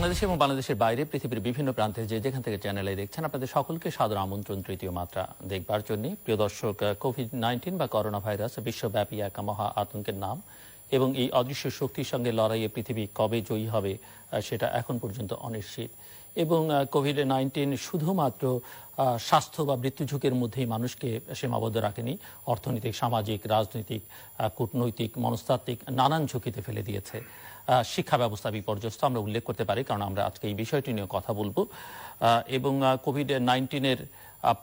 বাংলাদেশ এবং বাংলাদেশের বাইরে পৃথিবীর বিভিন্ন প্রান্তে যেখান থেকে চ্যানেলে দেখছেন আপনাদের সকলকে সাদর আমন্ত্রণ তৃতীয় মাত্রা দেখবার জন্য। প্রিয় দর্শক, কোভিড-19 বা করোনা ভাইরাস বিশ্বব্যাপী এক মহা আতঙ্কের নাম এবং এই অদৃশ্য শক্তির সঙ্গে লড়াইয়ে পৃথিবী কবে জয়ী হবে সেটা এখন পর্যন্ত অনিশ্চিত। এবং কোভিড-19 শুধুমাত্র স্বাস্থ্য বা মৃত্যু ঝুঁকির মধ্যেই মানুষকে সীমাবদ্ধ রাখেনি, অর্থনৈতিক, সামাজিক, রাজনৈতিক, কূটনৈতিক, মনস্তাত্ত্বিক নানান ঝুঁকিতে ফেলে দিয়েছে। শিক্ষা ব্যবস্থা বিপর্যস্ত আমরা উল্লেখ করতে পারি, কারণ আমরা আজকে এই বিষয়টি নিয়ে কথা বলবো। এবং কোভিড-19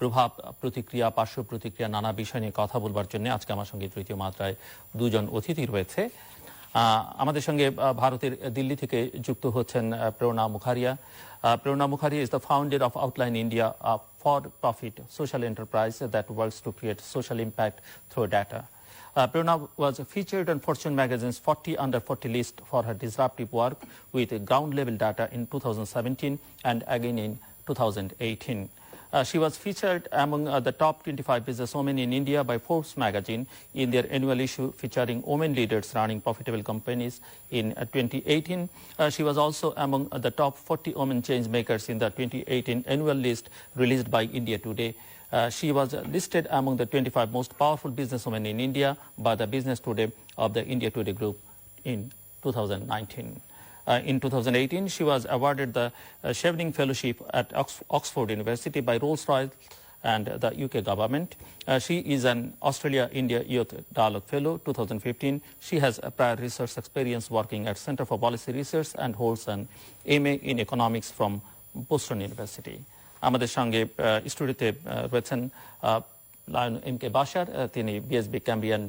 প্রভাব, প্রতিক্রিয়া, পার্শ্ব প্রতিক্রিয়া নানা বিষয় নিয়ে কথা বলবার জন্য আজকে আমার সঙ্গে তৃতীয় মাত্রায় দুজন অতিথি রয়েছে। আমাদের সঙ্গে ভারতের দিল্লি থেকে যুক্ত হচ্ছেন প্রেরণা মুখারিয়া। প্রেরণা মুখারিয়া is the founder of Outline India, a for-profit social enterprise that works to create social impact through data. Prerna was featured on Fortune magazine's 40 Under 40 list for her disruptive work with ground-level data in 2017 and again in 2018. She was featured among the top 25 businesswomen in India by Forbes magazine in their annual issue featuring women leaders running profitable companies in 2018. She was also among the top 40 women change makers in the 2018 annual list released by India Today. She was listed among the 25 most powerful businesswomen in India by the Business Today of the India Today Group in 2019. In 2018, she was awarded the Chevening Fellowship at Oxford University by Rolls-Royce and the UK government. She is an Australia-India Youth Dialogue Fellow 2015. She has a prior research experience working at Center for Policy Research and holds an MA in Economics from Boston University. আমাদের সঙ্গে স্টুডিওতে রয়েছেন lion M K. Bashar, তিনি BSB Cambrian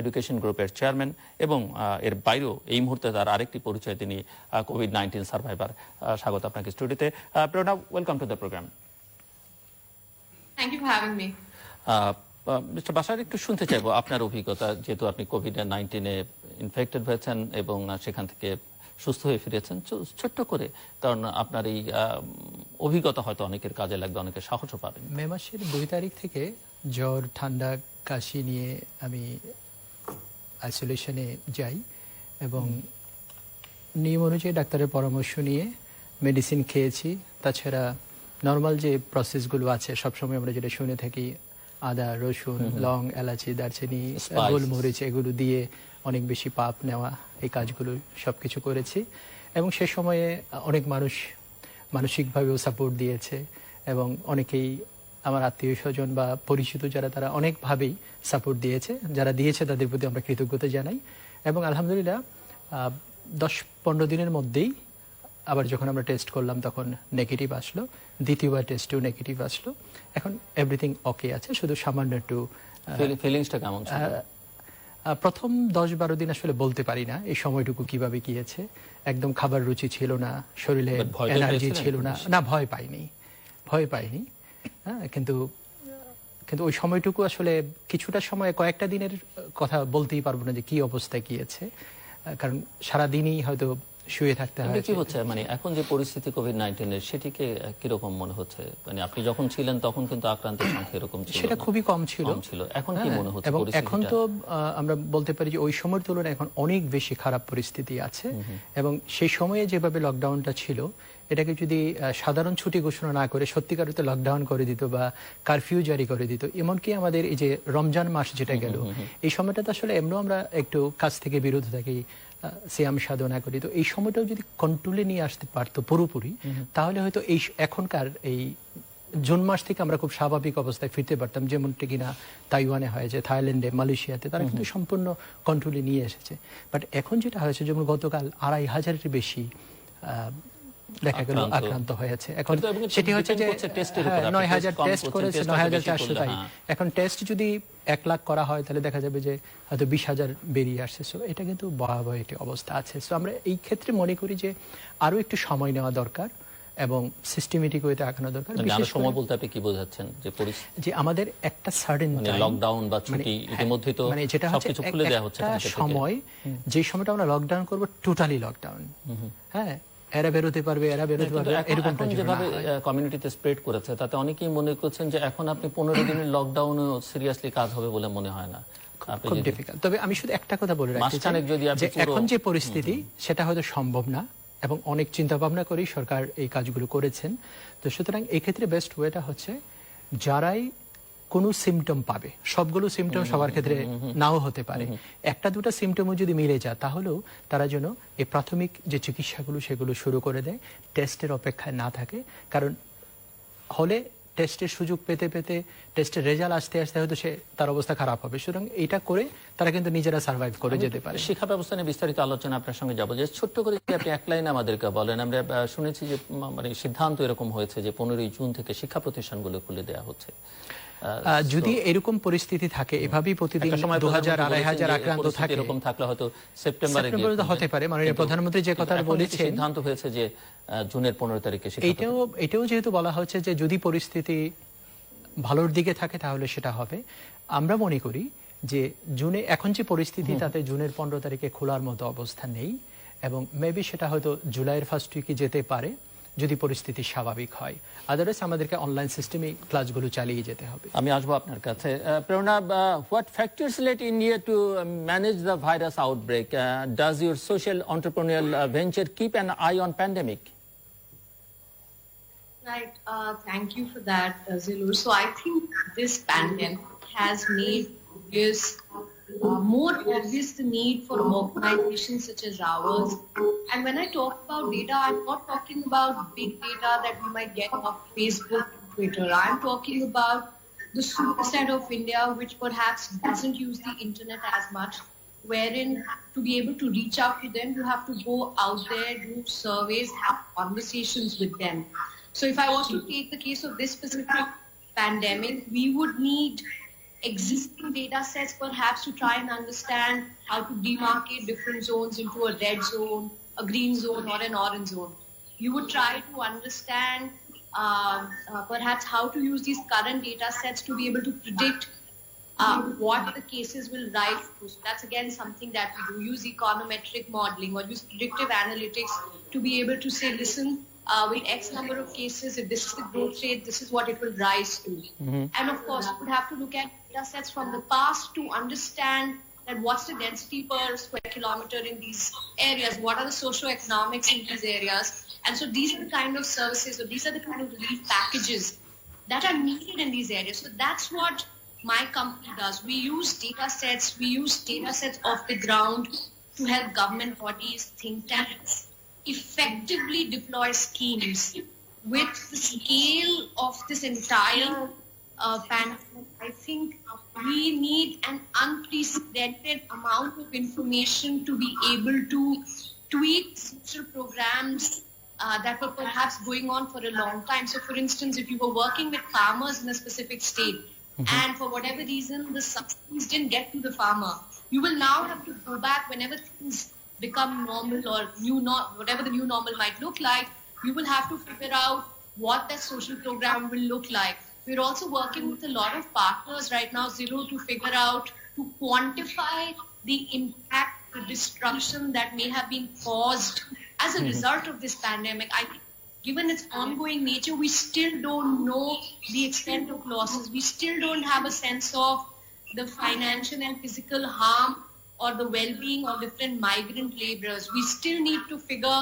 education গ্রুপের chairman এবং এর বাইরেও এই মুহূর্তে তার আরেকটি পরিচয়, তিনি কোভিড-19 সার্ভাইভার। স্বাগত আপনাকে স্টুডিওতে। Prerana, welcome to the programme. Thank you for having me. Mister Bashar, একটু শুনতে চাইবো আপনার অভিজ্ঞতা, যেহেতু আপনি কোভিড-19 ইনফেক্টেড হয়েছেন এবং সেখান থেকে সুস্থ হয়ে ফিরেছেন। ছোট্ট করে, কারণ আপনার এই অভিজ্ঞতা হয়তো অনেকের কাজে লাগবে, অনেকের সাহসও পাবেন। মে মাসের 2 তারিখ থেকে জ্বর, ঠান্ডা, কাশি নিয়ে আমি আইসোলেশনে যাই এবং নিয়ম অনুযায়ী ডাক্তারের পরামর্শ নিয়ে মেডিসিন খেয়েছি। তাছাড়া নর্মাল যে প্রসেসগুলো আছে সবসময় আমরা যেটা শুনে থাকি, আদা, রসুন, লং, এলাচি, দারচিনি, গোলমরিচ, এগুলো দিয়ে অনেক বেশি পাপ নেওয়া, এই কাজগুলো সবকিছু করেছি। এবং সে সময়ে অনেক মানুষ মানসিকভাবেও সাপোর্ট দিয়েছে এবং অনেকেই আমার আত্মীয় স্বজন বা পরিচিত যারা, তারা অনেকভাবেই সাপোর্ট দিয়েছে। যারা দিয়েছে তাদের প্রতি আমরা কৃতজ্ঞতা জানাই। এবং আলহামদুলিল্লাহ 10-15 দিনের মধ্যেই আবার যখন আমরা টেস্ট করলাম তখন নেগেটিভ আসলো, দ্বিতীয়বার টেস্টেও নেগেটিভ আসলো। এখন এভরিথিং ওকে আছে, শুধু সামান্য একটু ফিলিংসটা কেমন ছিল? প্রথম 10-12 দিন আসলে বলতে পারি না এই সময়টুকু কিভাবে গিয়েছে। একদম খাবার রুচি ছিল না, শরীরে এনার্জি ছিল না। না, ভয় পাইনি। হ্যাঁ, কিন্তু ওই সময়টুকু আসলে কিছুটা সময়, কয়েকটা দিনের কথা বলতেই পারবো না যে কি অবস্থায় গিয়েছে, কারণ সারাদিনই হয়তো শুয়ে থাকতে হয়। কি হচ্ছে মানে এখন যে পরিস্থিতি কোভিড-19 সেটিকে কিরকম মনে হচ্ছে? মানে আপনি যখন ছিলেন তখন কিন্তু আক্রান্তের সংখ্যা এরকম ছিল, সেটা খুবই কম ছিল। এখন কি মনে হচ্ছে? এবং এখন তো আমরা বলতে পারি যে ওই সময়ের তুলনায় এখন অনেক বেশি খারাপ পরিস্থিতি আছে। এবং সেই সময়ে যেভাবে লকডাউনটা ছিল, এটাকে যদি সাধারণ ছুটি ঘোষণা না করে সত্যিকার অর্থে লকডাউন করে দিত বা কারফিউ জারি করে দিত, এমনকি আমাদের এই যে রমজান মাস যেটা গেল, এই সময়টাতে আসলে এমনও আমরা একটু কাজ থেকে বিরত থাকি, সিয়াম সাধনা করি, তো এই সময়টাও যদি কন্ট্রোলে নিয়ে আসতে পারতো পুরোপুরি, তাহলে হয়তো এই এখনকার এই জুন মাস থেকে আমরা খুব স্বাভাবিক অবস্থায় ফিরতে পারতাম, যেমনটি কিনা তাইওয়ানে হয়েছে, থাইল্যান্ডে, মালয়েশিয়াতে, তারা কিন্তু সম্পূর্ণ কন্ট্রোলে নিয়ে এসেছে। বাট এখন যেটা হয়েছে, যেমন গতকাল 2500-এর বেশি দেখা গেল আক্রান্ত হয়েছে। এখন সেটি হচ্ছে যে 9000 টেস্ট করেছে, 9400 তাই। এখন টেস্ট যদি 1 লাখ করা হয় তাহলে দেখা যাবে যে হয়তো 20,000 বেরিয়ে আসছে। সো এটা কিন্তু ভয়াবহ একটি অবস্থা আছে। সো আমরা এই ক্ষেত্রে মনে করি যে আরো একটু সময় নেওয়া দরকার এবং সিস্টেমেটিক ওয়েতে আগানো দরকার। বিশেষ সময় বলতে আপনি কি বোঝাচ্ছেন? যে আমাদের একটা সার্টেন লকডাউন বা ছুটি ইতিমধ্যেই তো সবকিছু খুলে দেওয়া হচ্ছে, সময় যে সময়টা আমরা লকডাউন করব, টোটালি লকডাউন, হ্যাঁ, এরা বেরোতে পারবে, এরকম যেভাবে কমিউনিটিতে স্প্রেড করেছে, তাতে অনেকেই মনে করছেন যে এখন আপনি 15 দিনের লকডাউনে সিরিয়াসলি কাজ হবে বলে মনে হয় না। খুব ডিফিকাল্ট। তবে আমি শুধু একটা কথা বলে রাখতে চাই যে এখন যে পরিস্থিতি সেটা হয়তো সম্ভব না, এবং অনেক চিন্তা ভাবনা করেই সরকার এই কাজগুলো করেছেন। তো সুতরাং এই ক্ষেত্রে বেস্ট ওয়েটা হচ্ছে যারাই কোনো সিমটম পাবে, সবগুলো সিমটম সবার ক্ষেত্রে নাও হতে পারে, একটা দুটো সিমটমও যদি মিলে যায় তাহলেও তারা যেন এই প্রাথমিক যে চিকিৎসাগুলো সেগুলো শুরু করে দেয়, টেস্টের অপেক্ষায় না থাকে। কারণ হলে টেস্টের সুযোগ পেতে পেতে টেস্টের রেজাল্ট আসতে আসতে হয়তো তার অবস্থা খারাপ হবে। সুতরাং এটা করে তারা কিন্তু নিজেরা সার্ভাইভ করে যেতে পারে। শিক্ষা ব্যবস্থা নিয়ে বিস্তারিত আলোচনা আপনার সঙ্গে যাবো, যে ছোট্ট করে আপনি এক লাইনে আমাদেরকে বলেন। আমরা শুনেছি যে মানে সিদ্ধান্ত এরকম হয়েছে যে 15ই জুন থেকে শিক্ষা প্রতিষ্ঠানগুলো খুলে দেওয়া হচ্ছে। যদি এরকম পরিস্থিতি থাকে, এভাবেই প্রতিদিন 2000-2500 আক্রান্ত থাকে, এরকম থাকলে হয়তো সেপ্টেম্বরে হতে পারে। মাননীয় প্রধানমন্ত্রী যে কথা বলেছেন, সিদ্ধান্ত হয়েছে যে জুনের 15 তারিখে এটাও যেহেতু বলা হচ্ছে যে যদি পরিস্থিতি ভালোর দিকে থাকে তাহলে সেটা হবে। আমরা মনে করি যে জুনে এখন যে পরিস্থিতি তাতে জুনের 15 তারিখে খোলার মতো অবস্থা নেই, এবং মেবি সেটা হয়তো জুলাইয়ের ফার্স্ট উইকে যেতে পারে যদি পরিস্থিতি স্বাভাবিক হয়। আদারওয়াইজ আমাদেরকে অনলাইন সিস্টেমে ক্লাসগুলো চালিয়ে যেতে হবে। আমি আসবো আপনার কাছে। Prerona, what factors let India to manage the virus outbreak? Does your social entrepreneurial venture keep an eye on pandemic? Right. Thank you for that, Zilur. So I think this pandemic has made this more obvious the need for organizations such as ours. And when I talk about data, I'm not talking about big data that we might get off Facebook and Twitter. I'm talking about the superset of India, which perhaps doesn't use the internet as much, wherein to be able to reach out to them, you have to go out there, do surveys, have conversations with them. So if I was to take the case of this specific pandemic, we would need existing data sets perhaps to try and understand how to demarcate different zones into a red zone, a green zone, or an orange zone. You would try to understand perhaps how to use these current data sets to be able to predict what the cases will rise to. So that's again something that we do. Use econometric modeling or use predictive analytics to be able to say, listen, with X number of cases, if this is the growth rate, this is what it will rise to. And of course, you would have to look at data sets from the past to understand that what's the density per square kilometer in these areas, what are the socioeconomics in these areas. And so these are the kind of services, or these are the kind of relief packages that are needed in these areas. So that's what my company does. We use data sets off the ground to help government bodies, think tanks, effectively deploy schemes. With the scale of this entire pandemic, I think we need an unprecedented amount of information to be able to tweak social programs that were perhaps going on for a long time. So for instance, if you were working with farmers in a specific state, and for whatever reason the subsidies didn't get to the farmer, you will now have to go back whenever things become normal or whatever the new normal might look like. You will have to figure out what that social program will look like. We're also working with a lot of partners right now, Zero, to figure out, to quantify the impact, the destruction that may have been caused as a result of this pandemic. I think given its ongoing nature, we still don't know the extent of losses. We still don't have a sense of the financial and physical harm or the well-being of different migrant laborers. We still need to figure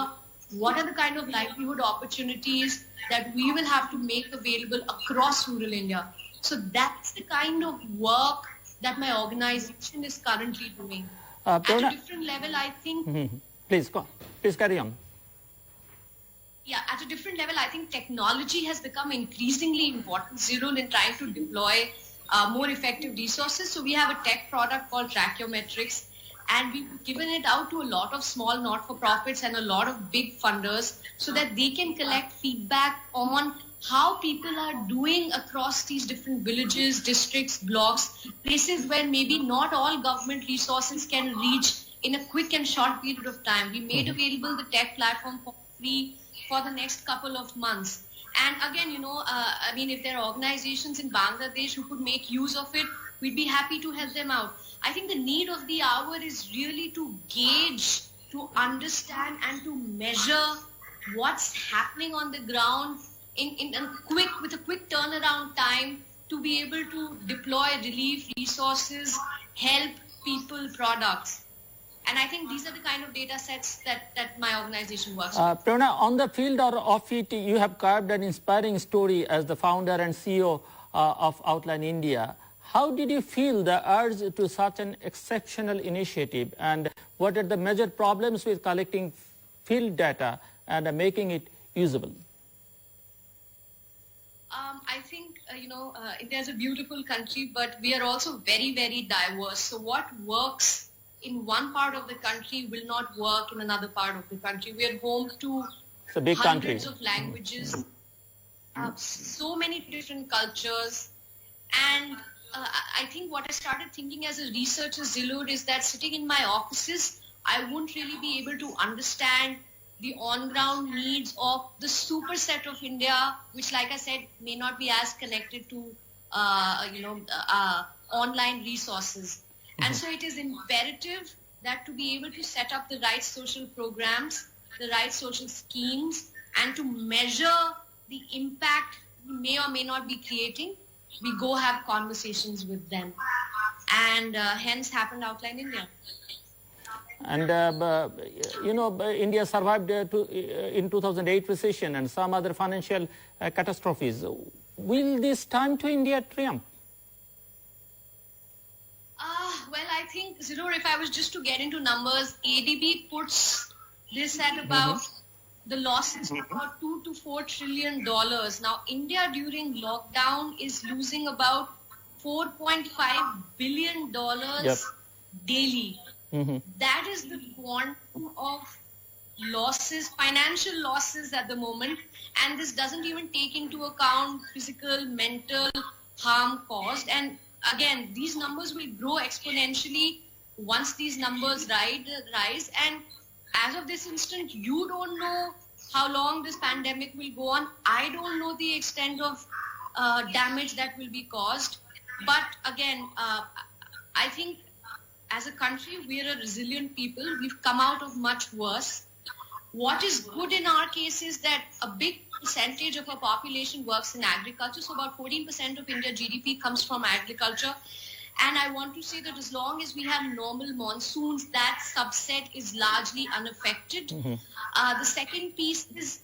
what are the kind of livelihood opportunities that we will have to make available across rural India. So that's the kind of work that my organization is currently doing. At a different level, I think... Please carry on. Yeah, at a different level, I think technology has become increasingly important, Zero, in trying to deploy more effective resources. So we have a tech product called Trachiometrics, and we've given it out to a lot of small not-for-profits and a lot of big funders so that they can collect feedback on how people are doing across these different villages, districts, blocks, places where maybe not all government resources can reach in a quick and short period of time. We made available the tech platform for free for the next couple of months. And again, I mean, if there are organizations in Bangladesh who could make use of it, we'd be happy to help them out. I think the need of the hour is really to gauge, to understand and to measure what's happening on the ground with a quick turnaround time to be able to deploy relief resources, help people, products. And I think these are the kind of data sets that my organization works with. Prerna, on the field of it, you have carved an inspiring story as the founder and CEO of Outline India. How did you feel the urge to such an exceptional initiative, and what are the major problems with collecting field data and making it usable? I think, India is a beautiful country, but we are also very, very diverse. So what works in one part of the country will not work in another part of the country. We are home to It's a big hundreds country. of languages, so many different cultures. And I think what I started thinking as a researcher, Zilur, is that sitting in my offices, I won't really be able to understand the on-ground needs of the superset of India, which, like I said, may not be as connected to, online resources. And so it is imperative that to be able to set up the right social programs, the right social schemes, and to measure the impact we may or may not be creating, we go have conversations with them. And hence happened Outline India. And, India survived in 2008 recession and some other financial catastrophes. Will this time to India triumph? Well, I think, Zilur, if I was just to get into numbers, ADB puts this at about the losses of about $2 to $4 trillion. Now, India during lockdown is losing about $4.5 billion daily. That is the quantum of losses, financial losses at the moment, and this doesn't even take into account physical, mental harm caused. And again, these numbers will grow exponentially once these numbers rise. And as of this instant, you don't know how long this pandemic will go on. I don't know the extent of damage that will be caused. But again, I think as a country, we are a resilient people. We've come out of much worse. What is good in our case is that a big percentage of our population works in agriculture. So about 14% of India GDP comes from agriculture. And I want to say that as long as we have normal monsoons, that subset is largely unaffected. The second piece is,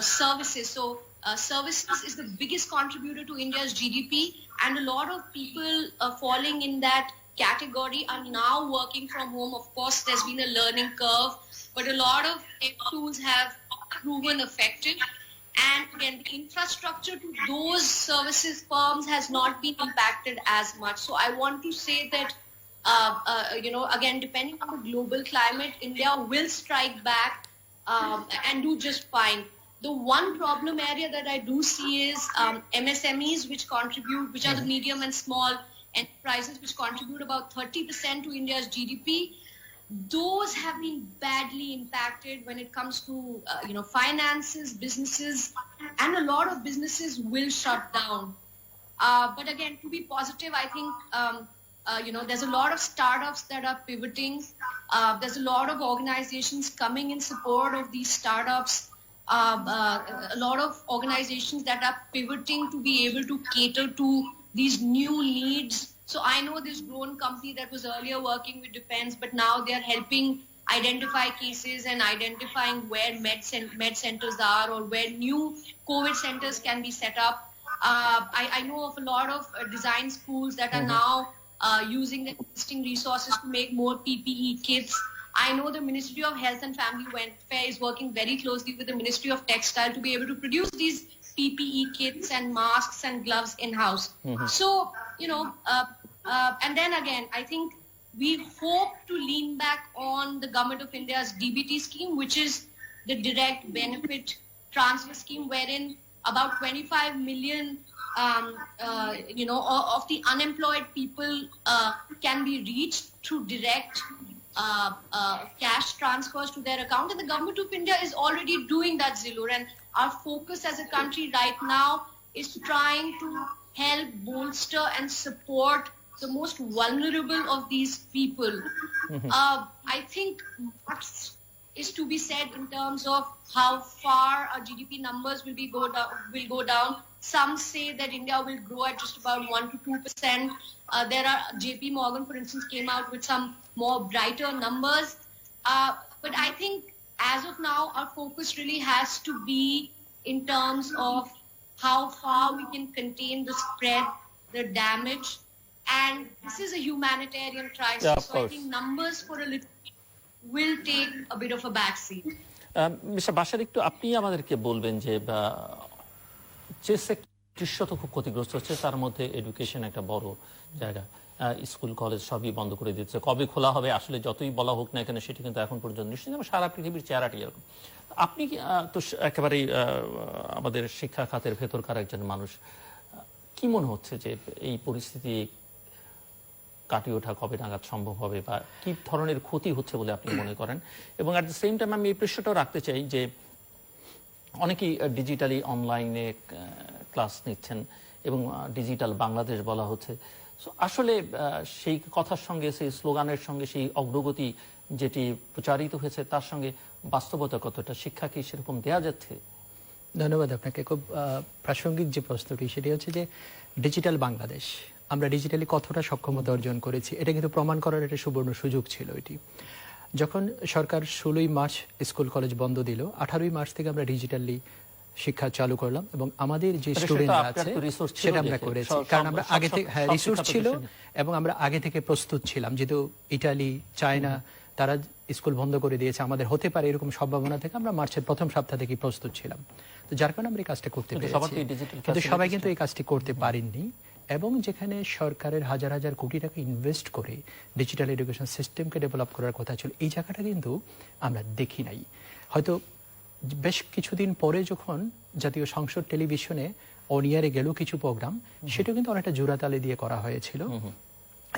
services. So services is the biggest contributor to India's GDP. And a lot of people falling in that category are now working from home. Of course, there's been a learning curve, but a lot of tech tools have proven effective. And again, the infrastructure to those services firms has not been impacted as much. So I want to say that, again, depending on the global climate, India will strike back and do just fine. The one problem area that I do see is MSMEs, which are the medium and small enterprises, which contribute about 30% to India's GDP. Those have been badly impacted when it comes to, finances, businesses, and a lot of businesses will shut down. But again, to be positive, I think, there's a lot of startups that are pivoting. There's a lot of organizations coming in support of these startups. A lot of organizations that are pivoting to be able to cater to these new needs. So I know this drone company that was earlier working with defense, but now they're helping identify cases and identifying where med centers are or where new COVID centers can be set up. I know of a lot of design schools that are now using the existing resources to make more PPE kits. I know the Ministry of Health and Family Welfare is working very closely with the Ministry of Textile to be able to produce these PPE kits and masks and gloves in-house. So, and then again, I think we hope to lean back on the Government of India's DBT scheme, which is the direct benefit transfer scheme, wherein about 25 million, of the unemployed people can be reached through direct cash transfers to their account. And the Government of India is already doing that, Zilur. And our focus as a country right now is trying to help bolster and support the most vulnerable of these people. I think is to be said in terms of how far our GDP numbers will go down. Some say that India will grow at just about 1 to 2%. There are JP Morgan, for instance, came out with some more brighter numbers. But I think as of now, our focus really has to be in terms of how far we can contain the spread, the damage. And this is a humanitarian crisis. Yeah, of so I course. think numbers for a little bit will take a bit of a backseat. Mister Bashar, একটু আপনি আমাদেরকে বলবেন যে যে sector তো খুব ক্ষতিগ্রস্ত হচ্ছে, তার মধ্যে এডুকেশন একটা বড় জায়গা। স্কুল কলেজ সবই বন্ধ করে দিচ্ছে। কবে খোলা হবে আসলে যতই বলা হোক না কেন সেটি কিন্তু এখন পর্যন্ত নিশ্চিত। সারা পৃথিবীর চেহারাটি এরকম। আপনি তো একেবারেই আমাদের শিক্ষা খাতের ভেতরকার একজন মানুষ, কি মনে হচ্ছে যে এই পরিস্থিতি কাটিয়ে ওঠা কবে নাগাদ সম্ভব হবে বা কি ধরনের ক্ষতি হচ্ছে বলে আপনি মনে করেন? এবং অ্যাট দ্য সেম টাইম আমি এই প্রশ্নটাও রাখতে চাই যে অনেকেই ডিজিটালি অনলাইনে ক্লাস নিচ্ছেন এবং ডিজিটাল বাংলাদেশ বলা হচ্ছে। আসলে সেই কথার সঙ্গে, সেই স্লোগানের সঙ্গে, সেই অগ্রগতি যেটি প্রচারিত হয়েছে তার সঙ্গে বাস্তবতা কতটা, শিক্ষা কি সেরকম দেয়া যাচ্ছে? ধন্যবাদ আপনাকে। খুব প্রাসঙ্গিক যে প্রশ্নটি সেটি হচ্ছে যে ডিজিটাল বাংলাদেশ, আমরা ডিজিটালি কতটা সক্ষমতা অর্জন করেছি এটা কিন্তু প্রমাণ করার একটা সুবর্ণ সুযোগ ছিল এটি। যখন সরকার 16ই মার্চ স্কুল কলেজ বন্ধ দিল, 18ই মার্চ থেকে আমরা ডিজিটালি শিক্ষা চালু করলাম এবং আমাদের যে স্টুডেন্টরা আছে সেটা আমরা করেছি, কারণ আমরা আগে থেকে রিসোর্স ছিল এবং আমরা আগে থেকে প্রস্তুত ছিলাম। যেহেতু ইটালি, চায়না তারা স্কুল বন্ধ করে দিয়েছে, আমাদের হতে পারে এরকম সম্ভাবনা থেকে আমরা মার্চের প্রথম সপ্তাহ থেকে প্রস্তুত ছিলাম। তো যার কারণে আমরা এই কাজটা করতে পেরেছি। কিন্তু সবাই কিন্তু এই কাজটি করতে পারেননি। এবং যেখানে সরকারের হাজার হাজার কোটি টাকা ইনভেস্ট করে ডিজিটাল এডুকেশন সিস্টেমকে ডেভেলপ করার কথা ছিল, এই জায়গাটা কিন্তু আমরা দেখি নাই। হয়তো বেশ কিছুদিন পরে যখন জাতীয় সংসদ টেলিভিশনে অনিয়ারে গেল কিছু প্রোগ্রাম, সেটা কিন্তু অনেকটা জোড়াতালি দিয়ে করা হয়েছিল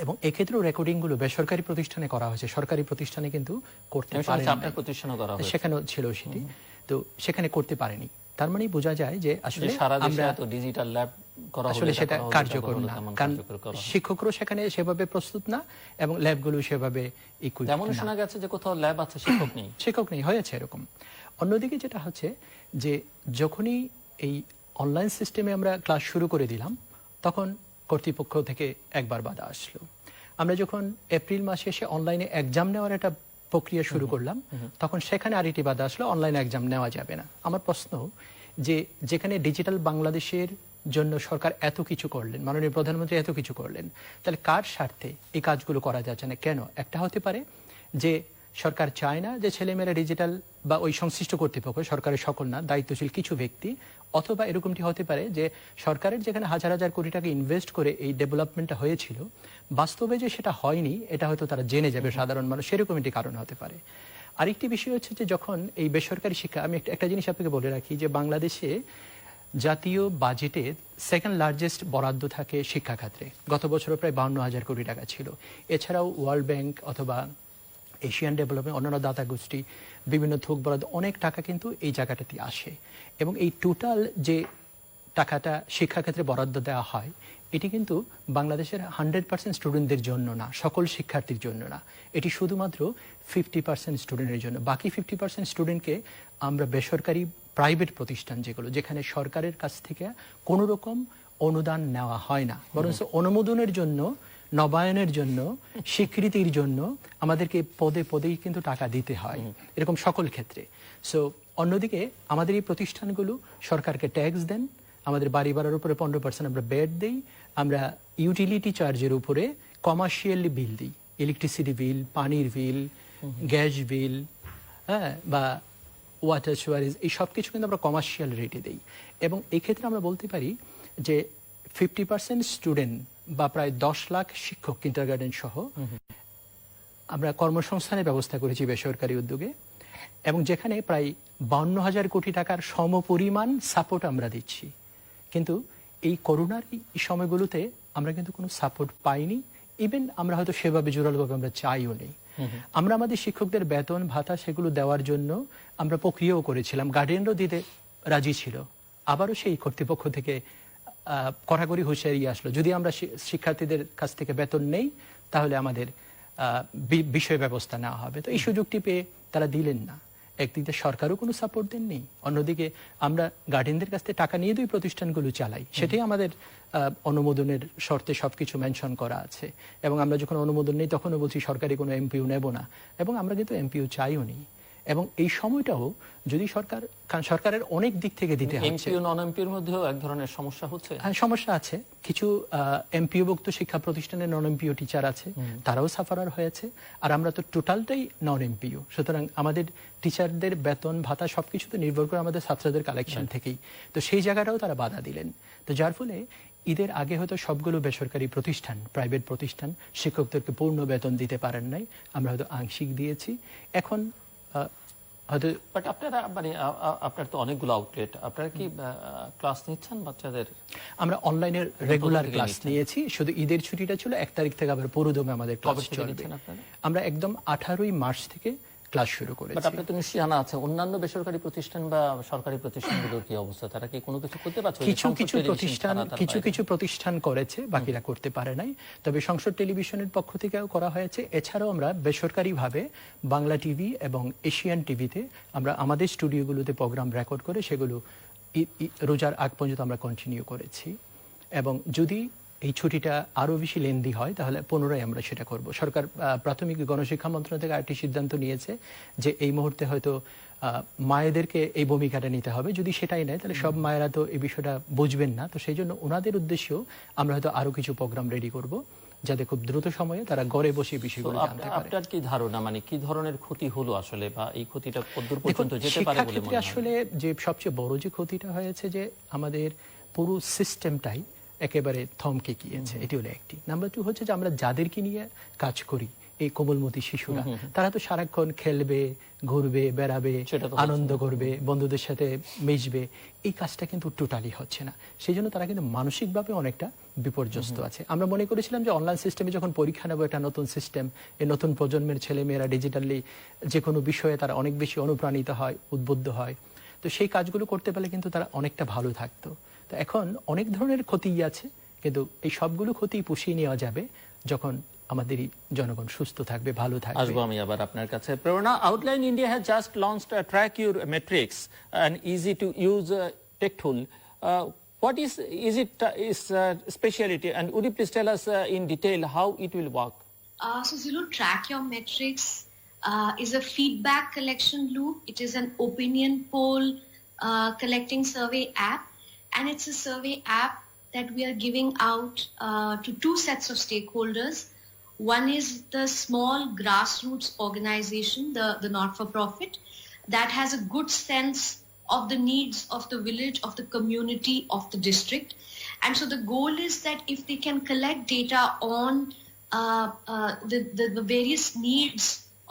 এবং এক্ষেত্রেও রেকর্ডিং গুলো বেসরকারি প্রতিষ্ঠানে করা হয়েছে, সরকারি প্রতিষ্ঠানে কিন্তু করতে পারেনি। সেখানেও ছিল সেটি, তো সেখানে করতে পারেনি। তার মানে বোঝা যায় যে আসলে আমরা ডিজিটাল ল্যাব করা আসলে সেটা কার্যকর না, কারণ শিক্ষকরাও সেখানে সেভাবে প্রস্তুত না এবং ল্যাবগুলো সেভাবে ইকুইপড না। এমন শোনা গেছে যে কোথাও ল্যাব আছে, শিক্ষক নেই হয়েছে এরকম। অন্যদিকে যেটা হচ্ছে যে যখনই এই অনলাইন সিস্টেমে আমরা ক্লাস শুরু করে দিলাম, তখন কর্তৃপক্ষ থেকে একবার বাধা আসলো। আমরা যখন এপ্রিল মাসে এসে অনলাইনে এক্সাম নেওয়ার একটা প্রক্রিয়া শুরু করলাম, তখন সেখানে আরেকটি বাধা আসলো, অনলাইনে এক্সাম নেওয়া যাবে না। আমার প্রশ্ন যে যেখানে ডিজিটাল বাংলাদেশের জন্য সরকার এত কিছু করলেন, মাননীয় প্রধানমন্ত্রী এত কিছু করলেন, তাহলে কার স্বার্থে এই কাজগুলো করা যাচ্ছে না কেন? একটা হতে পারে যে সরকার চায় না যে ছেলেমেয়েরা ডিজিটাল, বা ওই সংশ্লিষ্ট কর্তৃপক্ষ, সরকারের সকল না, দায়িত্বশীল কিছু ব্যক্তি, অথবা এরকমটি হতে পারে যে সরকারের যেখানে হাজার হাজার কোটি টাকা ইনভেস্ট করে এই ডেভেলপমেন্টটা হয়েছিল, বাস্তবে যে সেটা হয়নি এটা হয়তো তারা জেনে যাবে সাধারণ মানুষ, সেরকম একটি কারণ হতে পারে। আরেকটি বিষয় হচ্ছে যে যখন এই বেসরকারি শিক্ষা, আমি একটা জিনিস আপনাকে বলে রাখি যে বাংলাদেশে জাতীয় বাজেটে সেকেন্ড লার্জেস্ট বরাদ্দ থাকে শিক্ষা খাতে। গত বছরও প্রায় 52,000 কোটি টাকা ছিল। এছাড়াও ওয়ার্ল্ড ব্যাংক অথবা এশিয়ান ডেভেলপমেন্ট, অন্যান্য দাতা গোষ্ঠী, বিভিন্ন থোক বরাদ্দ, অনেক টাকা কিন্তু এই জায়গাটাতে আসে। এবং এই টোটাল যে টাকাটা শিক্ষাক্ষেত্রে বরাদ্দ দেওয়া হয়, এটি কিন্তু বাংলাদেশের 100% স্টুডেন্টদের জন্য না, সকল শিক্ষার্থীর জন্য না, এটি শুধুমাত্র 50% স্টুডেন্টের জন্য। বাকি 50% স্টুডেন্টকে আমরা বেসরকারি প্রাইভেট প্রতিষ্ঠান, যেখানে সরকারের কাছ থেকে কোনো রকম অনুদান নেওয়া হয় না, বরং অনুমোদনের জন্য, নবায়নের জন্য, স্বীকৃতির জন্য আমাদেরকে পদে পদেই কিন্তু টাকা দিতে হয়, এরকম সকল ক্ষেত্রে। সো অন্যদিকে আমাদের এই প্রতিষ্ঠানগুলো সরকারকে ট্যাক্স দেন, আমাদের বাড়ি ভাড়ার উপরে 15% আমরা ব্যাট দিই, আমরা ইউটিলিটি চার্জের উপরে কমার্শিয়ালি বিল দিই, ইলেকট্রিসিটি বিল, পানির বিল, গ্যাস বিল, হ্যাঁ, বা ওয়াটার সুয়ারেজ, এই সব কিছু কিন্তু আমরা কমার্শিয়াল রেটে দিই। এবং এই ক্ষেত্রে আমরা বলতে পারি যে 50% স্টুডেন্ট বা প্রায় 10 লাখ শিক্ষক কিন্ডারগার্টেন সহ আমরা কর্মসংস্থানের ব্যবস্থা করেছি বেসরকারি উদ্যোগে, এবং যেখানে প্রায় 52,000 কোটি টাকার সমপরিমাণ সাপোর্ট আমরা দিচ্ছি। কিন্তু এই করোনার এই সময়গুলোতে আমরা কিন্তু কোনো সাপোর্ট পাইনি, ইভেন আমরা হয়তো সেভাবে জোরালোভাবে আমরা চাইও নেই। আমরা আমাদের শিক্ষকদের বেতন ভাতা সেগুলো দেওয়ার জন্য আমরা প্রক্রিয়াও করেছিলাম, গার্ডিয়ানরাও দিতে রাজি ছিল, আবারও সেই কর্তৃপক্ষ থেকে কড়াকড়ি হুঁশিয়ারি আসলো, যদি আমরা শিক্ষার্থীদের কাছ থেকে বেতন নেই তাহলে আমাদের বিষয় ব্যবস্থা নেওয়া হবে। তো এই সুযোগটি পেয়ে তারা দিলেন না। একদিক দিয়ে সরকারও কোনো সাপোর্ট দেননি, অন্যদিকে আমরা গার্ডিয়ানদের কাছ থেকে টাকা নিয়ে দুই প্রতিষ্ঠানগুলো চালাই, সেটাই আমাদের অনুমোদনের শর্তে সবকিছু মেনশন করা আছে। এবং আমরা যখন অনুমোদন নেই তখনও বলছি সরকারি কোনো এমপিও নেব না, এবং আমরা কিন্তু এমপিও চাইও নি। এবং এই সময়টাও যদি সরকারের অনেক দিক থেকে দিতে হচ্ছে। এমপিও নন এমপিওর মধ্যেও এক ধরনের সমস্যা হচ্ছে। হ্যাঁ, সমস্যা আছে। কিছু এমপিওভুক্ত শিক্ষা প্রতিষ্ঠানের নন এমপিও টিচার আছে, তারাও সাফারার হয়েছে। আর আমরা তো টোটালটাই নন এমপিও, সুতরাং আমাদের টিচারদের বেতন ভাতা সবকিছু তো নির্ভর করে আমাদের ছাত্রদের কালেকশন থেকেই। তো সেই জায়গাটাও তারা বাধা দিলেন। তো যার ফলে ঈদের আগে হয়তো সবগুলো বেসরকারি প্রতিষ্ঠান, প্রাইভেট প্রতিষ্ঠান শিক্ষকদেরকে পূর্ণ বেতন দিতে পারেন নাই, আমরা হয়তো আংশিক দিয়েছি। এখন হয়তো বাট আপনারা মানে আপনার তো অনেকগুলো আউটলেট, আপনারা কি ক্লাস নিচ্ছেন বাচ্চাদের? আমরা অনলাইনের রেগুলার ক্লাস নিয়েছি, শুধু ঈদের ছুটিটা ছিল 1 তারিখ থেকে আবার পুরোদমে আমাদের ক্লাস চলবে। আমরা একদম 18ই মার্চ থেকে ক্লাস শুরু করেছি। বাট আপনার তো নিশ্চয়ই জানা আছে অন্যান্য বেসরকারি প্রতিষ্ঠান বা সরকারি প্রতিষ্ঠানগুলোর কি অবস্থা, তারা কি কোনো কিছু করতে পারছে? কিছু প্রতিষ্ঠান করেছে, বাকিরা করতে পারে নাই। তবে সংসদ টেলিভিশনের পক্ষ থেকেও করা হয়েছে। এছাড়াও আমরা বেসরকারিভাবে বাংলা টিভি এবং এশিয়ান টিভিতে আমরা আমাদের স্টুডিওগুলোতে প্রোগ্রাম রেকর্ড করে সেগুলো রোজার আগ পর্যন্ত আমরা কন্টিনিউ করেছি। এবং যদি এই ছুটিটা আরো বেশি লেন্দি হয় তাহলে পুনরায় আমরা সেটা করব। সরকার প্রাথমিক গণশিক্ষা মন্ত্রণালয় থেকে আরেকটি সিদ্ধান্ত নিয়েছে যে এই মুহূর্তে হয়তো মায়েদেরকে এই ভূমিকাটা নিতে হবে। যদি সেটাই নেয় তাহলে সব মায়েরা তো এই বিষয়টা বুঝবেন না। তো সেই জন্য ওনাদের উদ্দেশ্যেও আমরা হয়তো আরো কিছু প্রোগ্রাম রেডি করব, যাতে খুব দ্রুত সময়ে তারা ঘরে বসে বিষয়গুলো জানতে পারে। আপনার কি ধারণা, মানে কি ধরনের ক্ষতি হলো আসলে, বা এই ক্ষতিটা কতদূর পর্যন্ত যেতে পারে বলে মনে হয়? আসলে যে সবচেয়ে বড় যে ক্ষতিটা হয়েছে যে আমাদের পুরো সিস্টেমটাই একেবারে থমকে গিয়েছে, এটি হলো একটি। নাম্বার 2 হচ্ছে যে আমরা যাদেরকে নিয়ে কাজ করি, এই কোমলমতি শিশুরা, তারা তো সারাক্ষণ খেলবে, ঘুরবে, বেড়াবে, আনন্দ করবে, বন্ধুদের সাথে মিশবে, এই কাজটা কিন্তু টোটালি হচ্ছে না। সেই জন্য তারা কিন্তু মানসিকভাবে অনেকটা বিপর্যস্ত আছে। আমরা মনে করেছিলাম যে অনলাইন সিস্টেমে যখন পরীক্ষা নেব, একটা নতুন সিস্টেম, এই নতুন প্রজন্মের ছেলেমেয়েরা ডিজিটালি যে কোনো বিষয়ে তারা অনেক বেশি অনুপ্রাণিত হয়, উদ্বুদ্ধ হয়, তো সেই কাজগুলো করতে পারলে কিন্তু তারা অনেকটা ভালো থাকতো। তো এখন অনেক ধরনের ক্ষতি আছে, কিন্তু এই সবগুলো ক্ষতি পুষিয়ে নেওয়া যাবে যখন আমাদের জনগণ সুস্থ থাকবে, ভালো থাকবে। আসবো আমি আবার আপনার কাছে। প্রেরণা, Outline India has just launched Track Your Metrics, an easy to use tech tool. What is speciality, and would you please tell us in detail how it will work? So Zillow Track Your Metrics is a feedback collection loop. It is an opinion poll collecting survey app, and it's a survey app that we are giving out to 2 sets of stakeholders. One is the small grassroots organization, the not-for-profit, that has a good sense of the needs of the village, of the community, of the district. And so the goal is that if they can collect data on the various needs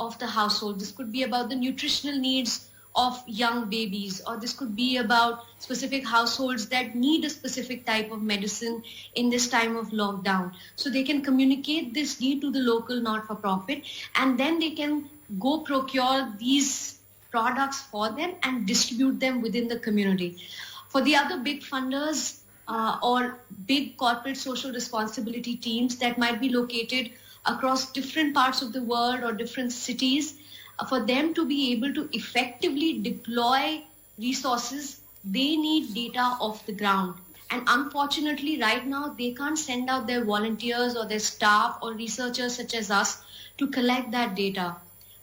of the household, this could be about the nutritional needs of young babies, or this could be about specific households that need a specific type of medicine in this time of lockdown. So they can communicate this need to the local not-for-profit, and then they can go procure these products for them and distribute them within the community. For the other big funders or big corporate social responsibility teams that might be located across different parts of the world or different cities, for them to be able to effectively deploy resources, they need data off the ground. And unfortunately, right now, they can't send out their volunteers or their staff or researchers such as us to collect that data.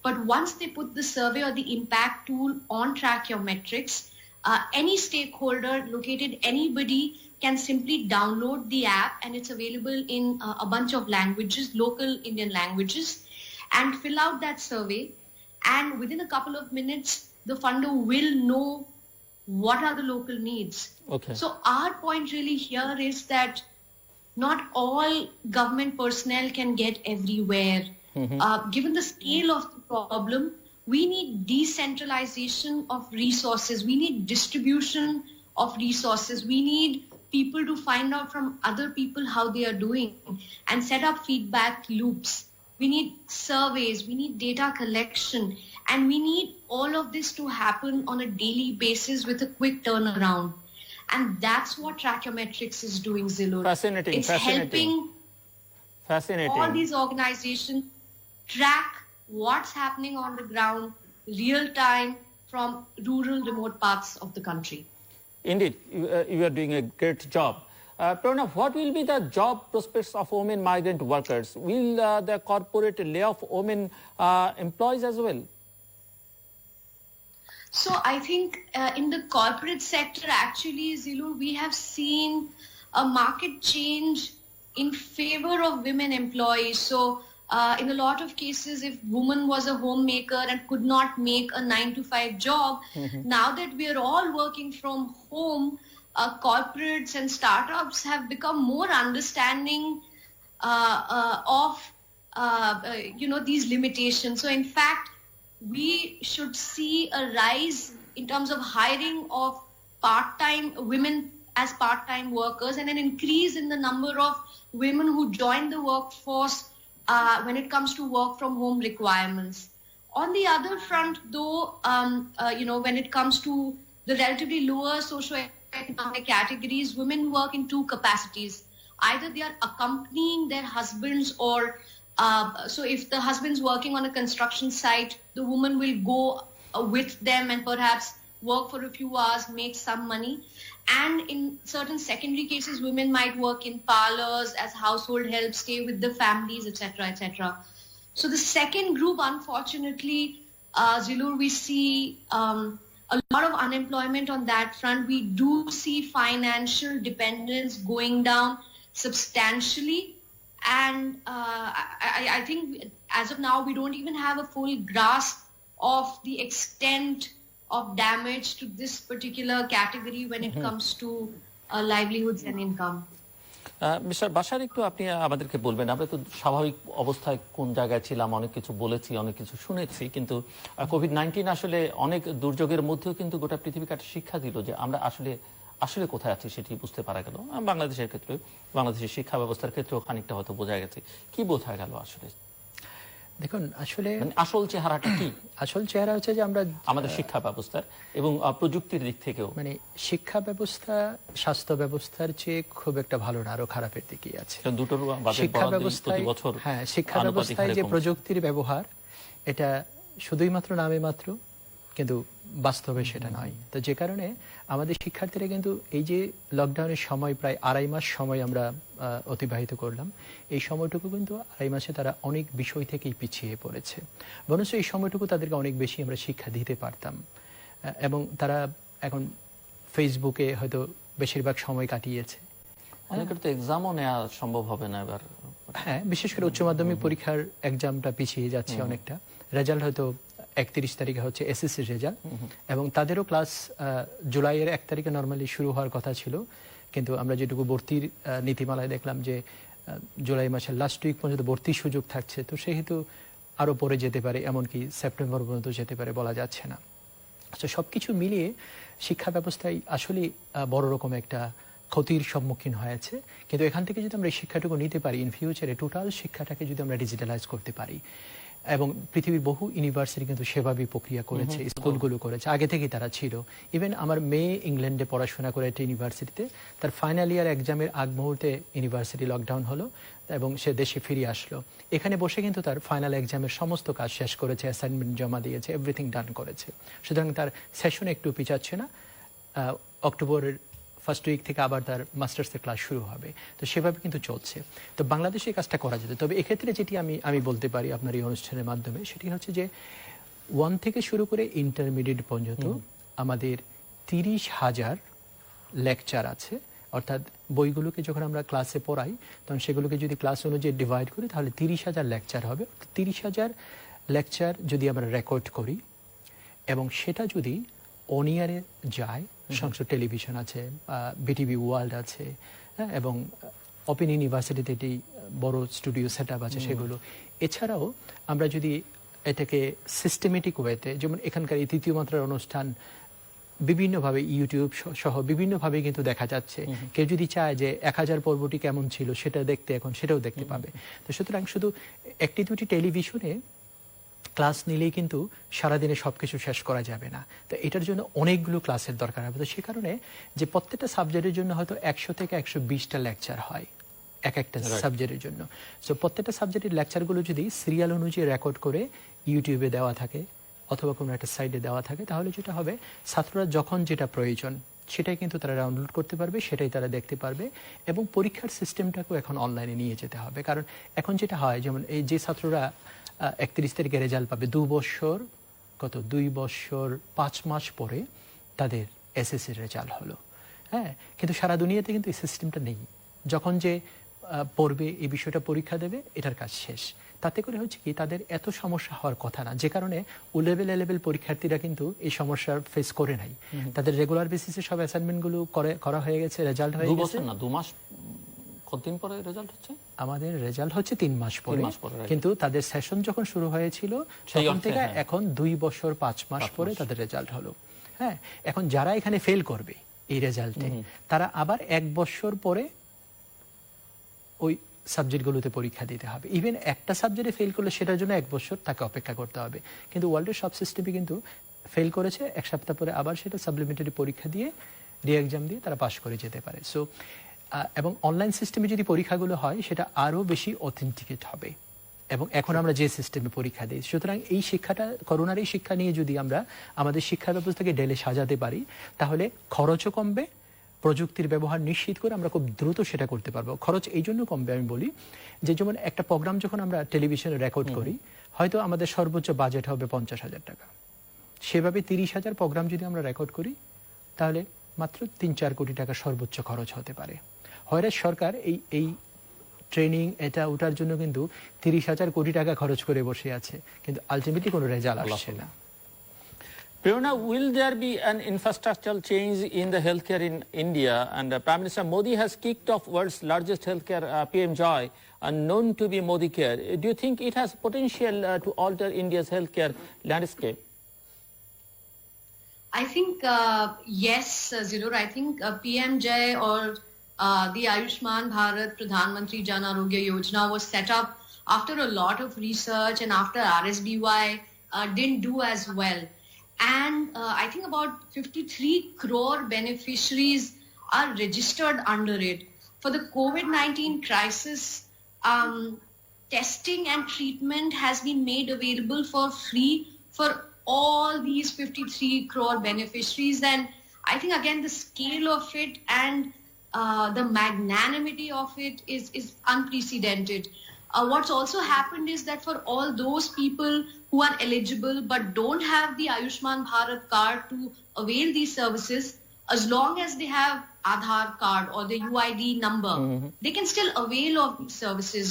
But once they put the survey or the impact tool on Track Your Metrics, any stakeholder located, anybody can simply download the app, and it's available in a bunch of languages, local Indian languages, and fill out that survey. And within a couple of minutes, the funder will know what are the local needs. Okay. So our point really here is that not all government personnel can get everywhere. Given the scale of the problem, we need decentralization of resources. We need distribution of resources. We need people to find out from other people how they are doing and set up feedback loops. We need surveys, we need data collection, and we need all of this to happen on a daily basis with a quick turnaround. And that's what Track Your Metrics is doing, Zillow. Fascinating, it's helping all these organizations track what's happening on the ground, real time, from rural, remote parts of the country. Indeed, you are doing a great job. Pranav, what will be the job prospects of women migrant workers? Will the corporate lay off women employees as well? So I think in the corporate sector, actually, Zilu, we have seen a market change in favor of women employees. So in a lot of cases, if woman was a homemaker and could not make a 9-to-5 job, now that we are all working from home, corporates and startups have become more understanding of these limitations. So in fact, we should see a rise in terms of hiring of part-time women as part-time workers, and an increase in the number of women who join the workforce when it comes to work from home requirements. On the other front, though, when it comes to the relatively lower socioeconomic categories, women work in two capacities. Either they are accompanying their husbands, or so if the husband's working on a construction site, the woman will go with them and perhaps work for a few hours, make some money. And in certain secondary cases, women might work in parlors as household help, stay with the families, etc., etc. So the second group, unfortunately, Zilur, we see a lot of unemployment on that front. We do see financial dependence going down substantially. And I think as of now, we don't even have a full grasp of the extent of damage to this particular category when it comes to livelihoods and income. Mister Bashar, একটু আপনি আমাদেরকে বলবেন, আমরা তো স্বাভাবিক অবস্থায় কোন জায়গায় ছিলাম, অনেক কিছু বলেছি, অনেক কিছু শুনেছি, কিন্তু কোভিড-19 আসলে অনেক দুর্যোগের মধ্যেও কিন্তু গোটা পৃথিবীকে একটা শিক্ষা দিল যে আমরা আসলে কোথায় আছি সেটি বুঝতে পারা গেল। বাংলাদেশের ক্ষেত্রে, বাংলাদেশের শিক্ষা ব্যবস্থার ক্ষেত্রেও খানিকটা হয়তো বোঝা গেছে। কি বোঝা গেল আসলে? দেখুন, আসলে আসল চেহারাটা কি? আসল চেহারা হচ্ছে যে আমরা আমাদের শিক্ষা ব্যবস্থার এবং প্রযুক্তির দিক থেকেও, মানে শিক্ষা ব্যবস্থা স্বাস্থ্য ব্যবস্থার চেয়ে খুব একটা ভালো না, আরো খারাপের দিকেই আছে। দুটোর শিক্ষা ব্যবস্থায়, হ্যাঁ, শিক্ষা ব্যবস্থায় যে প্রযুক্তির ব্যবহার, এটা শুধুই মাত্র নামে মাত্র, কিন্তু বাস্তবে সেটা নয়। তো যে কারণে আমাদের শিক্ষার্থীরা কিন্তু এই যে লকডাউনের সময়, প্রায় 2.5 মাস সময় আমরা অতিবাহিত করলাম, এই সময়টুকু কিন্তু 2.5 মাসে তারা অনেক বিষয় থেকেই পিছিয়ে পড়েছে। বরঞ্চ এই সময়টুকু তাদেরকে অনেক বেশি আমরা শিক্ষা দিতে পারতাম। এবং তারা এখন ফেসবুকে হয়তো বেশিরভাগ সময় কাটিয়েছে। অনেকের তো এক্সামও নেওয়া সম্ভব হবে না এবার। হ্যাঁ, বিশেষ করে উচ্চ মাধ্যমিক পরীক্ষার এক্সামটা পিছিয়ে যাচ্ছে অনেকটা। রেজাল্ট হয়তো 31 তারিখে হচ্ছে এসএসসির রেজাল্ট, এবং তাদেরও ক্লাস জুলাইয়ের 1 তারিখে নর্মালি শুরু হওয়ার কথা ছিল, কিন্তু আমরা যেটুকু ভর্তির নীতিমালায় দেখলাম যে জুলাই মাসের লাস্ট উইক পর্যন্ত ভর্তির সুযোগ থাকছে। তো সেহেতু আরো পরে যেতে পারে, এমনকি সেপ্টেম্বর পর্যন্ত যেতে পারে, বলা যাচ্ছে না। তো সবকিছু মিলিয়ে শিক্ষা ব্যবস্থায় আসলে বড় রকম একটা ক্ষতির সম্মুখীন হয়েছে। কিন্তু এখান থেকে যদি আমরা এই শিক্ষাটুকু নিতে পারি, ইন ফিউচারে টোটাল শিক্ষাটাকে যদি আমরা ডিজিটালাইজ করতে পারি, এবং পৃথিবীর বহু ইউনিভার্সিটি কিন্তু সেভাবেই প্রক্রিয়া করেছে, স্কুলগুলো করেছে, আগে থেকেই তারা ছিল। ইভেন আমার মেয়ে ইংল্যান্ডে পড়াশোনা করে একটা ইউনিভার্সিটিতে, তার ফাইনাল ইয়ার এক্সামের আগ মুহূর্তে ইউনিভার্সিটি লকডাউন হলো এবং সে দেশে ফিরে আসলো। এখানে বসে কিন্তু তার ফাইনাল এক্সামের সমস্ত কাজ শেষ করেছে, অ্যাসাইনমেন্ট জমা দিয়েছে, এভরিথিং ডান করেছে। সুতরাং তার সেশন একটু পিছাচ্ছে না। অক্টোবরের ফার্স্ট উইক থেকে আবার তার মাস্টার্সের ক্লাস শুরু হবে। তো সেভাবে কিন্তু চলছে। তো বাংলাদেশে এই কাজটা করা যেত। তবে এক্ষেত্রে যেটি আমি বলতে পারি আপনার এই অনুষ্ঠানের মাধ্যমে, সেটি হচ্ছে যে 1 থেকে শুরু করে ইন্টারমিডিয়েট পর্যন্ত আমাদের 30,000 লেকচার আছে। অর্থাৎ বইগুলোকে যখন আমরা ক্লাসে পড়াই, তখন সেগুলোকে যদি ক্লাস অনুযায়ী ডিভাইড করি, তাহলে 30,000 লেকচার হবে। 30,000 লেকচার যদি আমরা রেকর্ড করি, এবং সেটা যদি অন ইয়ারে যায়, সংসদ টেলিভিশন আছে, বিটিভি ওয়ার্ল্ড আছে, এবং ওপেন ইউনিভার্সিটিতে এটি বড় স্টুডিও সেট আপ আছে সেগুলো। এছাড়াও আমরা যদি এটাকে সিস্টেমেটিক ওয়েতে, যেমন এখানকার এই তৃতীয় মাত্রার অনুষ্ঠান বিভিন্নভাবে ইউটিউব সহ বিভিন্নভাবে কিন্তু দেখা যাচ্ছে। কেউ যদি চায় যে 1000 পর্বটি কেমন ছিল সেটা দেখতে, এখন সেটাও দেখতে পাবে। তো সুতরাং শুধু একটি দুটি টেলিভিশনে ক্লাস নিলেই কিন্তু সারাদিনে সবকিছু শেষ করা যাবে না। তো এটার জন্য অনেকগুলো ক্লাসের দরকার হবে। তো সে কারণে যে প্রত্যেকটা সাবজেক্টের জন্য হয়তো 100 থেকে 120টা লেকচার হয় এক একটা সাবজেক্টের জন্য। সো প্রত্যেকটা সাবজেক্টের লেকচারগুলো যদি সিরিয়াল অনুযায়ী রেকর্ড করে ইউটিউবে দেওয়া থাকে, অথবা কোনো একটা সাইডে দেওয়া থাকে, তাহলে যেটা হবে ছাত্ররা যখন যেটা প্রয়োজন সেটাই কিন্তু তারা ডাউনলোড করতে পারবে, সেটাই তারা দেখতে পারবে। এবং পরীক্ষার সিস্টেমটাকেও এখন অনলাইনে নিয়ে যেতে হবে, কারণ এখন যেটা হয়, যেমন এই যে ছাত্ররা 31 তারিখে রেজাল্ট পাবে, 2 বছর 5 মাস পরে তাদের এসএসসির রেজাল্ট হলো। হ্যাঁ, কিন্তু সারা দুনিয়াতে কিন্তু এই সিস্টেমটা নেই। যখন যে পড়বে, এই বিষয়টা পরীক্ষা দেবে, এটার কাজ শেষ। তাতে করে হচ্ছে কি, তাদের এত সমস্যা হওয়ার কথা না, যে কারণে ও লেভেল পরীক্ষার্থীরা কিন্তু এই সমস্যার ফেস করে নাই। তাদের রেগুলার বেসিসে সব অ্যাসাইনমেন্টগুলো করা হয়ে গেছে, রেজাল্ট হয়ে গেছে। 2 মাস কতদিন পরে রেজাল্ট হচ্ছে? আমাদের রেজাল্ট হচ্ছে 3 মাস পরে, কিন্তু তাদের সেশন যখন শুরু হয়েছিল তখন থেকে এখন 2 বছর 5 মাস পরে তাদের রেজাল্ট হলো। হ্যাঁ, এখন যারা এখানে ফেল করবে এই রেজাল্টে, তারা আবার 1 বছর পরে ওই সাবজেক্টগুলোতে পরীক্ষা দিতে হবে। ইভেন একটা সাবজেক্টে ফেল করলে সেটার জন্য 1 বছর তাকে অপেক্ষা করতে হবে। কিন্তু ওয়ার্ল্ডের সব সিস্টেমে কিন্তু ফেল করেছে, 1 সপ্তাহ পরে আবার সেটা সাপ্লিমেন্টারি পরীক্ষা দিয়ে এক্সাম দিয়ে তারা পাশ করে যেতে পারে। সো এবং অনলাইন সিস্টেমে যদি পরীক্ষাগুলো হয়, সেটা আরো বেশি অথেন্টিকেট হবে। এবং এখন আমরা যে সিস্টেমে পরীক্ষা দিই, সুতরাং এই শিক্ষাটা, করোনার এই শিক্ষা নিয়ে যদি আমরা আমাদের শিক্ষা ব্যবস্থাকে ঢেলে সাজাতে পারি, তাহলে খরচও কমবে, প্রযুক্তির ব্যবহার নিশ্চিত করে আমরা খুব দ্রুত সেটা করতে পারবো। খরচ এই জন্য কমবে, আমি বলি যে, যেমন একটা প্রোগ্রাম যখন আমরা টেলিভিশনে রেকর্ড করি, হয়তো আমাদের সর্বোচ্চ বাজেট হবে 50,000 টাকা। সেভাবে 30,000 প্রোগ্রাম যদি আমরা রেকর্ড করি, তাহলে মাত্র 3-4 কোটি টাকা সর্বোচ্চ খরচ হতে পারে। হয় সরকার এই ট্রেনিং এটা ওটার জন্য কিন্তু 30,000 কোটি টাকা খরচ করে বসে আছে, কিন্তু আলটিমেটলি কোনো রেজাল্ট আসছে না। Prerna, will there be an infrastructural change in the healthcare in India? And Prime Minister Modi has kicked off world's largest healthcare PM Joy, known to be Modi Care. Do you think it has potential to alter India's healthcare landscape? I think yes, Zilur. I think PMJ or the Ayushman Bharat Pradhan Mantri Jan Arogya Yojana was set up after a lot of research and after RSBY didn't do as well. And I think about 53 crore beneficiaries are registered under it. For the COVID-19 crisis, testing and treatment has been made available for free for all these 53 crore beneficiaries. And I think, again, the scale of it and the magnanimity of it is unprecedented. What's also happened is that for all those people who are eligible but don't have the Ayushman Bharat card to avail these services, as long as they have Aadhaar card or the UID number, they can still avail of these services.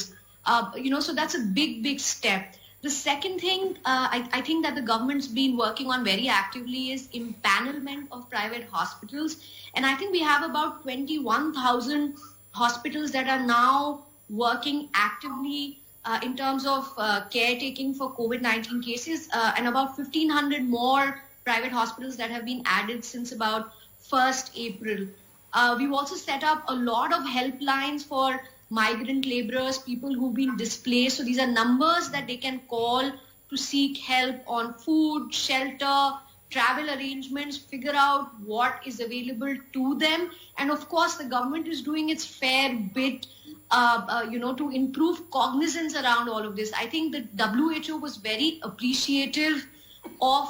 So that's a big step. The second thing I think that the government's been working on very actively is empanelment of private hospitals. And I think we have about 21,000 hospitals that are now working actively in terms of caretaking for COVID-19 cases, and about 1,500 more private hospitals that have been added since about 1st April. We've also set up a lot of helplines for migrant laborers, people who've been displaced. So these are numbers that they can call to seek help on food, shelter, travel arrangements, figure out what is available to them. And of course, the government is doing its fair bit to improve cognizance around all of this. I think the WHO was very appreciative of,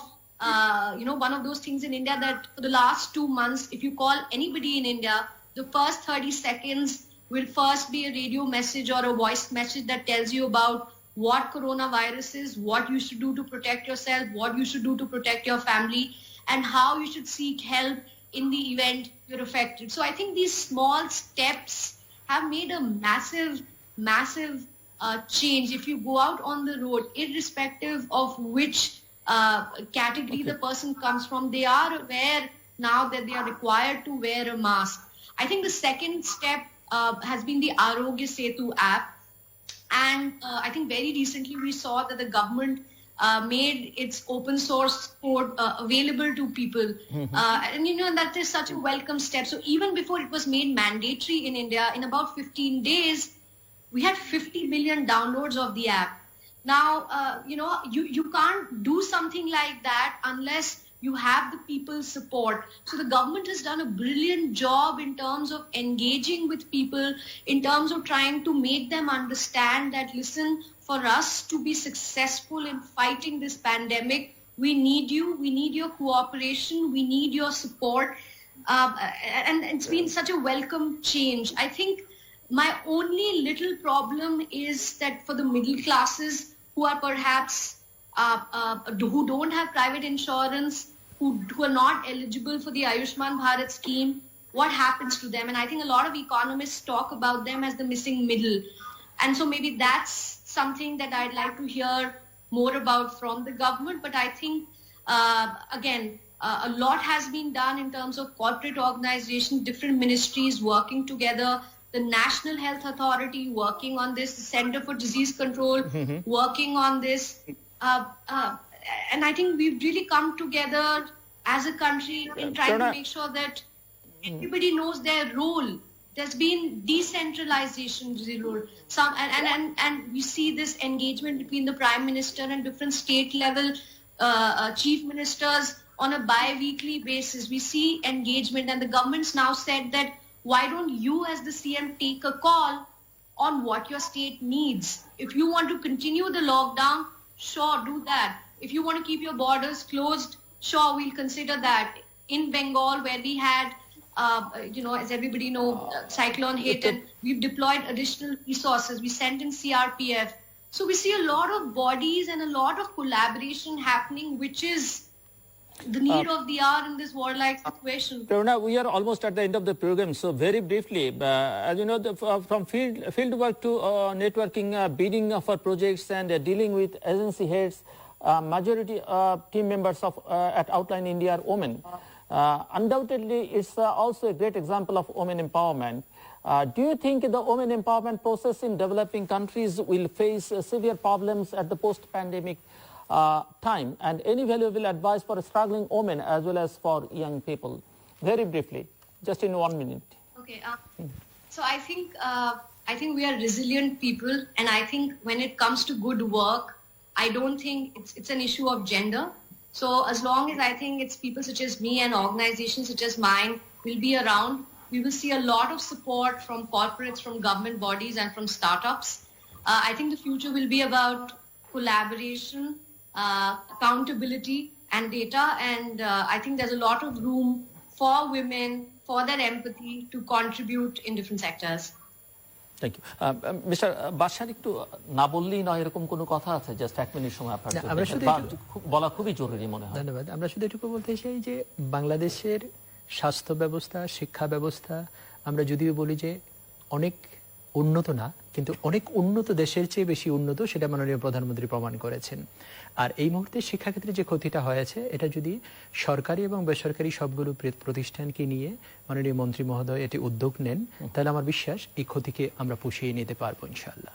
one of those things in India that for the last 2 months, if you call anybody in India, the first 30 seconds will first be a radio message or a voice message that tells you about what coronavirus is, what you should do to protect yourself, what you should do to protect your family, and how you should seek help in the event you're affected. So I think these small steps have made a massive change. If you go out on the road, irrespective of which category the person comes from, they are aware now that they are required to wear a mask. I think the second step has been the Arogya Setu app. And I think very recently we saw that the government made its open source code available to people. And that is such a welcome step. So even before it was made mandatory in India, in about 15 days, we had 50 million downloads of the app. Now, you can't do something like that unless you have the people's support. So the government has done a brilliant job in terms of engaging with people, in terms of trying to make them understand that, listen, for us to be successful in fighting this pandemic, We need you. We need your cooperation. We need your support. And it's been such a welcome change. I think my only little problem is that for the middle classes who are perhaps who don't have private insurance, who are not eligible for the Ayushman Bharat scheme, what happens to them? And I think a lot of economists talk about them as the missing middle. And so maybe that's something that I'd like to hear more about from the government. But I think, again, a lot has been done in terms of corporate organization, different ministries working together, the National Health Authority working on this, the Center for Disease Control working on this. And I think we've really come together as a country in trying to make sure that everybody knows their role. There's been decentralization, and we see this engagement between the Prime Minister and different state level chief ministers on a bi-weekly basis. We see engagement, and the government's now said that why don't you as the CM take a call on what your state needs? If you want to continue the lockdown, sure, do that. If you want to keep your borders closed, sure, we'll consider that. In Bengal, where we had as everybody knows, Cyclone hit, and we've deployed additional resources. We sent in CRPF. So we see a lot of bodies and a lot of collaboration happening, which is the need of the hour in this warlike situation. Prerna, we are almost at the end of the program. So very briefly, as you know, from field work to networking, bidding for projects and dealing with agency heads, majority team members of at Outline India are women. Undoubtedly, it's also a great example of women empowerment. Do you think the women empowerment process in developing countries will face severe problems at the post-pandemic time? And any valuable advice for struggling women as well as for young people? Very briefly, just in 1 minute. Okay. So I think we are resilient people, and I think when it comes to good work, I don't think it's an issue of gender. So as long as I think it's people such as me and organizations such as mine will be around, we will see a lot of support from corporates, from government bodies, and from startups. I think the future will be about collaboration, accountability, and data. And I think there's a lot of room for women, for their empathy to contribute in different sectors. Thank you mister Bashar, একটু না বললেই নয় এরকম কোনো কথা আছে? Just 1 minute সময় আপনার বলা খুবই জরুরি মনে হয়। ধন্যবাদ। আমরা শুধু এটুকু বলতে চাই যে বাংলাদেশের স্বাস্থ্য ব্যবস্থা, শিক্ষা ব্যবস্থা, আমরা যদিও বলি যে অনেক উন্নত না, কিন্তু অনেক উন্নত দেশের চেয়ে বেশি উন্নত, সেটা মাননীয় প্রধানমন্ত্রী প্রমাণ করেছেন। আর এই মুহূর্তে শিক্ষাক্ষেত্রে যে ক্ষতিটা হয়েছে, এটা যদি সরকারি এবং বেসরকারি সবগুলো প্রতিষ্ঠানকে নিয়ে মাননীয় মন্ত্রী মহোদয় এটি উদ্যোগ নেন, তাহলে আমার বিশ্বাস এই ক্ষতিকে আমরা পুষিয়ে নিতে পারবো ইনশাআল্লাহ।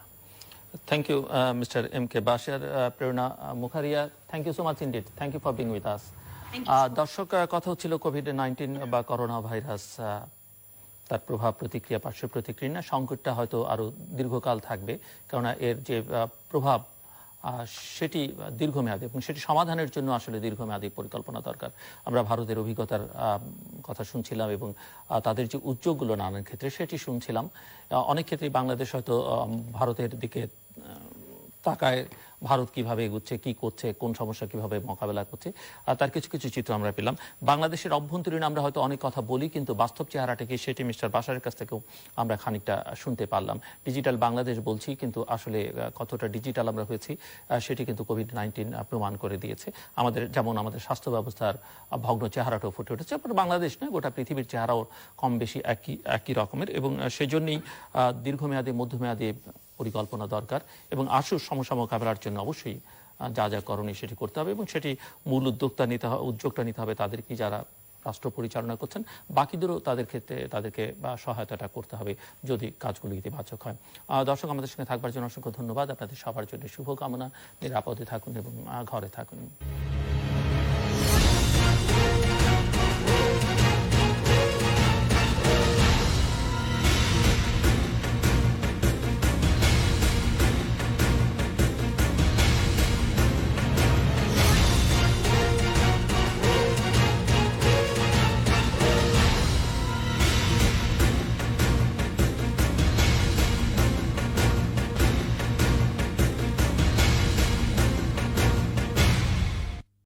Thank you mister M.K. Bashar, Prerona Mukharia, thank you so much indeed. Thank you for being with us. দর্শক, কথা হচ্ছিল কোভিড-19 বা করোনা ভাইরাস, তার প্রভাব, প্রতিক্রিয়া, পার্শ্ব প্রতিক্রিয়া। সংকটটা হয়তো আরো দীর্ঘকাল থাকবে, কেননা এর যে প্রভাব সেটি দীর্ঘমেয়াদী, এবং সেটি সমাধানের জন্য আসলে দীর্ঘমেয়াদী পরিকল্পনা দরকার। আমরা ভারতের অভিজ্ঞতার কথা শুনছিলাম এবং তাদের যে উদ্যোগগুলো নানান ক্ষেত্রে সেটি শুনছিলাম। অনেক ক্ষেত্রেই বাংলাদেশ হয়তো ভারতের দিকে তাকায়, ভারত কিভাবে এগুচ্ছে, কি করছে, কোন সমস্যা কিভাবে মোকাবেলা করছে, তার কিছু কিছু চিত্র আমরা পেলাম। বাংলাদেশের অভ্যন্তরীণ আমরা হয়তো অনেক কথা বলি, কিন্তু বাস্তব চেহারাটা কি সেটি মিস্টার বাশারের কাছ থেকেও আমরা খানিকটা শুনতে পারলাম। ডিজিটাল বাংলাদেশ বলছি, কিন্তু আসলে কতটা ডিজিটাল আমরা হয়েছি সেটি কিন্তু কোভিড-19 প্রমাণ করে দিয়েছে। যেমন আমাদের স্বাস্থ্য ব্যবস্থার ভগ্ন চেহারাটাও ফুটে উঠেছে, বাংলাদেশ নয়, গোটা পৃথিবীর চেহারাও কম বেশি একই রকমের, এবং সেই জন্যই দীর্ঘমেয়াদী, মধ্যমেয়াদী পরিকল্পনা দরকার। এবং আশুর সমস্যা মোকাবেলার জন্য অবশ্যই যা যা করণীয় সেটি করতে হবে, এবং সেটি মূল উদ্যোগটা নিতে হবে তাদেরকে যারা রাষ্ট্র পরিচালনা করছেন। বাকিদেরও তাদেরকে সহায়তাটা করতে হবে যদি কাজগুলো ইতিবাচক হয়। দর্শক, আমাদের সঙ্গে থাকবার জন্য অসংখ্য ধন্যবাদ। আপনাদের সবার জন্য শুভকামনা। নিরাপদে থাকুন এবং ঘরে থাকুন।